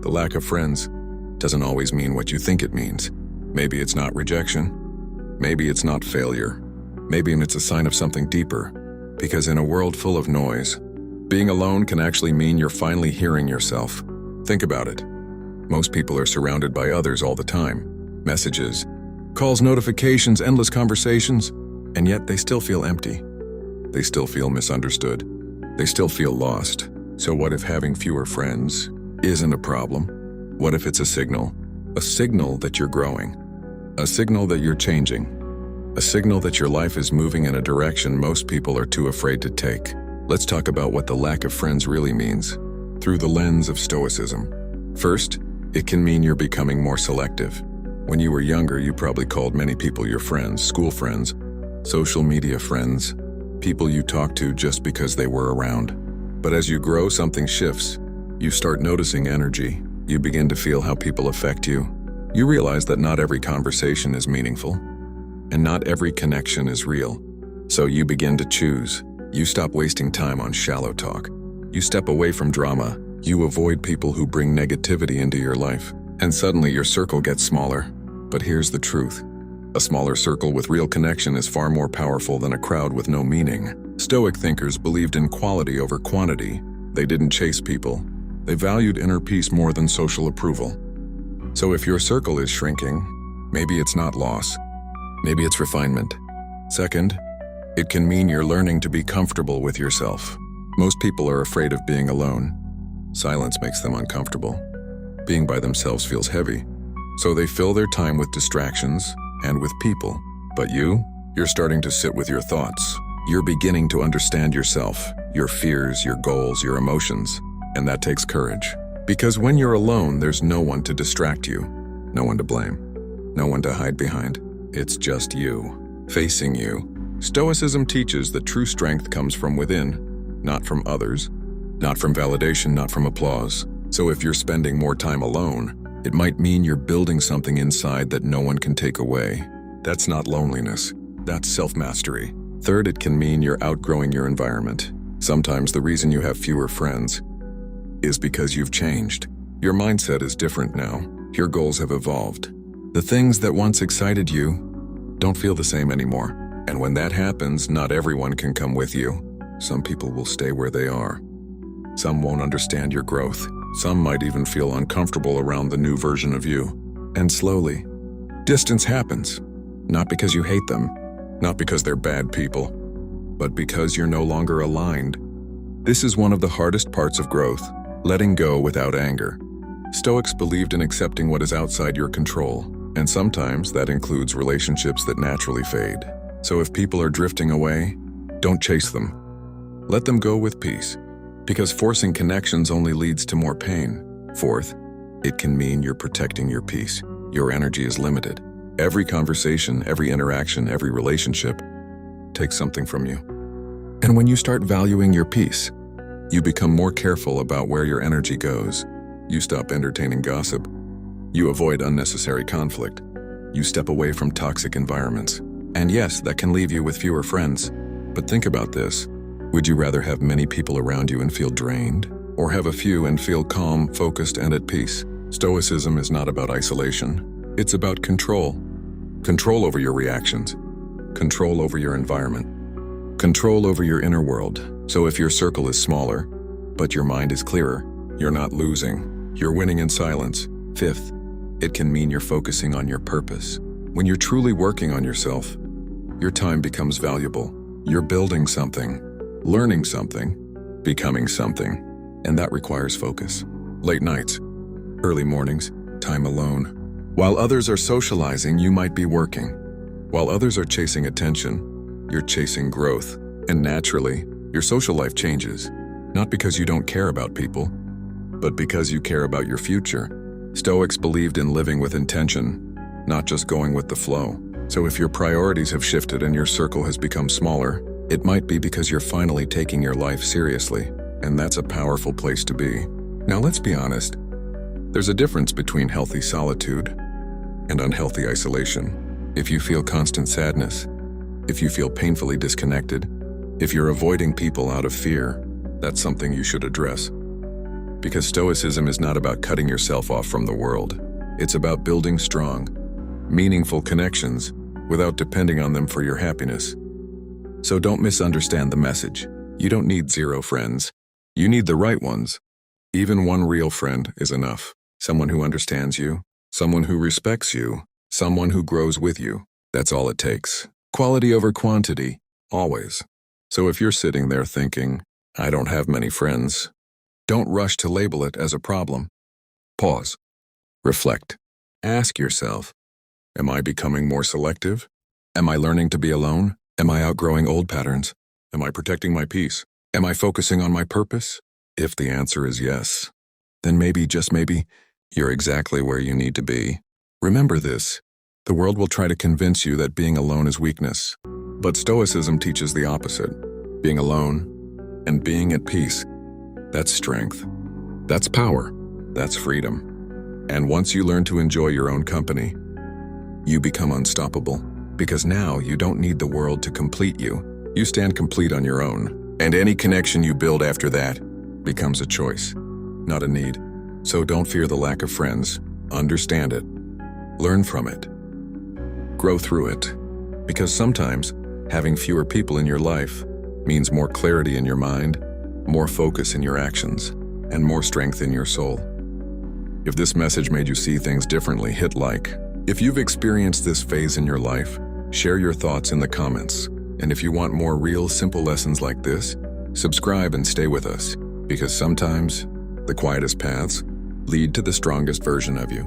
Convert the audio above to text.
The lack of friends doesn't always mean what you think it means. Maybe it's not rejection. Maybe it's not failure. Maybe it's a sign of something deeper. Because in a world full of noise, being alone can actually mean you're finally hearing yourself. Think about it. Most people are surrounded by others all the time. Messages, calls, notifications, endless conversations, and yet they still feel empty. They still feel misunderstood. They still feel lost. So what if having fewer friends isn't a problem? What if it's a signal? A signal that you're growing. A signal that you're changing. A signal that your life is moving in a direction most people are too afraid to take. Let's talk about what the lack of friends really means through the lens of Stoicism. First, it can mean you're becoming more selective. When you were younger, you probably called many people your friends, school friends, social media friends, people you talked to just because they were around. But as you grow, something shifts. You start noticing energy. You begin to feel how people affect you. You realize that not every conversation is meaningful, and not every connection is real. So you begin to choose. You stop wasting time on shallow talk. You step away from drama. You avoid people who bring negativity into your life. And suddenly your circle gets smaller. But here's the truth. A smaller circle with real connection is far more powerful than a crowd with no meaning. Stoic thinkers believed in quality over quantity. They didn't chase people. They valued inner peace more than social approval. So if your circle is shrinking, maybe it's not loss. Maybe it's refinement. Second, it can mean you're learning to be comfortable with yourself. Most people are afraid of being alone. Silence makes them uncomfortable. Being by themselves feels heavy. So they fill their time with distractions and with people. But you're starting to sit with your thoughts. You're beginning to understand yourself, your fears, your goals, your emotions. And that takes courage. Because when you're alone, there's no one to distract you, no one to blame, no one to hide behind. It's just you, facing you. Stoicism teaches that true strength comes from within, not from others, not from validation, not from applause. So if you're spending more time alone, it might mean you're building something inside that no one can take away. That's not loneliness, that's self-mastery. Third, it can mean you're outgrowing your environment. Sometimes the reason you have fewer friends is because you've changed. Your mindset is different now. Your goals have evolved. The things that once excited you don't feel the same anymore. And when that happens, not everyone can come with you. Some people will stay where they are. Some won't understand your growth. Some might even feel uncomfortable around the new version of you. And slowly, distance happens. Not because you hate them, not because they're bad people, but because you're no longer aligned. This is one of the hardest parts of growth, letting go without anger. Stoics believed in accepting what is outside your control, and sometimes that includes relationships that naturally fade. So if people are drifting away, don't chase them. Let them go with peace, because forcing connections only leads to more pain. Fourth, it can mean you're protecting your peace. Your energy is limited. Every conversation, every interaction, every relationship takes something from you. And when you start valuing your peace, you become more careful about where your energy goes. You stop entertaining gossip. You avoid unnecessary conflict. You step away from toxic environments. And yes, that can leave you with fewer friends. But think about this. Would you rather have many people around you and feel drained? Or have a few and feel calm, focused, and at peace? Stoicism is not about isolation. It's about control. Control over your reactions. Control over your environment. Control over your inner world. So if your circle is smaller, but your mind is clearer, you're not losing. You're winning in silence. Fifth, it can mean you're focusing on your purpose. When you're truly working on yourself, your time becomes valuable. You're building something, learning something, becoming something, and that requires focus. Late nights, early mornings, time alone. While others are socializing, you might be working. While others are chasing attention, you're chasing growth. And naturally, your social life changes, not because you don't care about people, but because you care about your future. Stoics believed in living with intention, not just going with the flow. So if your priorities have shifted and your circle has become smaller, it might be because you're finally taking your life seriously, and that's a powerful place to be. Now let's be honest. There's a difference between healthy solitude and unhealthy isolation. If you feel constant sadness, if you feel painfully disconnected, if you're avoiding people out of fear, that's something you should address. Because Stoicism is not about cutting yourself off from the world. It's about building strong, meaningful connections without depending on them for your happiness. So don't misunderstand the message. You don't need 0 friends. You need the right ones. Even one real friend is enough. Someone who understands you, someone who respects you, someone who grows with you. That's all it takes. Quality over quantity, always. So if you're sitting there thinking, I don't have many friends, don't rush to label it as a problem. Pause. Reflect. Ask yourself, am I becoming more selective? Am I learning to be alone? Am I outgrowing old patterns? Am I protecting my peace? Am I focusing on my purpose? If the answer is yes, then maybe, just maybe, you're exactly where you need to be. Remember this, the world will try to convince you that being alone is weakness. But Stoicism teaches the opposite. Being alone and being at peace, that's strength. That's power. That's freedom. And once you learn to enjoy your own company, you become unstoppable. Because now you don't need the world to complete you. You stand complete on your own. And any connection you build after that becomes a choice, not a need. So don't fear the lack of friends. Understand it. Learn from it. Grow through it. Because sometimes having fewer people in your life means more clarity in your mind, more focus in your actions, and more strength in your soul. If this message made you see things differently, hit like. If you've experienced this phase in your life, share your thoughts in the comments. And if you want more real, simple lessons like this, subscribe and stay with us. Because sometimes the quietest paths lead to the strongest version of you.